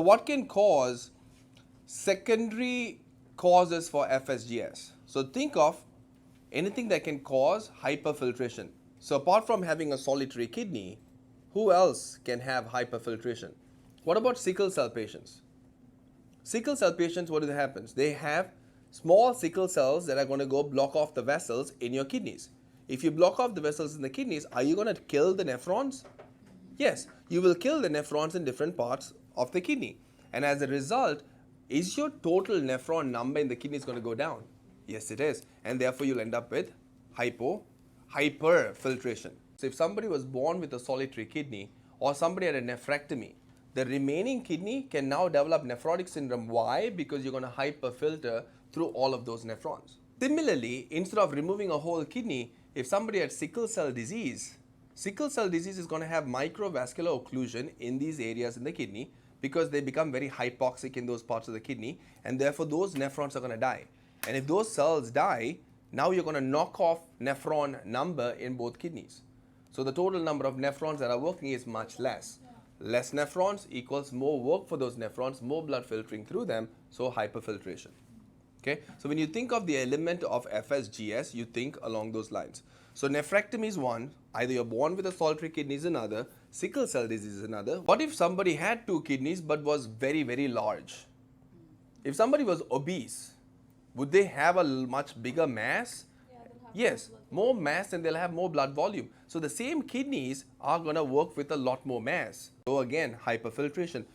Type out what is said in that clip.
what can cause secondary causes for FSGS? So think of anything that can cause hyperfiltration. So apart from having a solitary kidney, who else can have hyperfiltration? What about sickle cell patients? Sickle cell patients, what happens? They have small sickle cells that are going to go block off the vessels in your kidneys. If you block off the vessels in the kidneys, are you going to kill the nephrons? Yes, you will kill the nephrons in different parts of the kidney. And as a result, is your total nephron number in the kidney going to go down? Yes, it is. And therefore, you'll end up with hyperfiltration. So if somebody was born with a solitary kidney or somebody had a nephrectomy, the remaining kidney can now develop nephrotic syndrome. Why? Because you're going to hyperfilter through all of those nephrons. Similarly, instead of removing a whole kidney, if somebody had sickle cell disease is going to have microvascular occlusion in these areas in the kidney because they become very hypoxic in those parts of the kidney, and therefore those nephrons are going to die. And if those cells die, now you're going to knock off nephron number in both kidneys. So the total number of nephrons that are working is much less. Less nephrons equals more work for those nephrons, more blood filtering through them, so hyperfiltration. Okay? So when you think of the element of FSGS, you think along those lines. So nephrectomy is one, either you're born with a solitary kidney is another, sickle cell disease is another. What if somebody had two kidneys but was very, very large? If somebody was obese, would they have a much bigger mass? Yes, more mass, and they'll have more blood volume. So the same kidneys are going to work with a lot more mass. So again, hyperfiltration.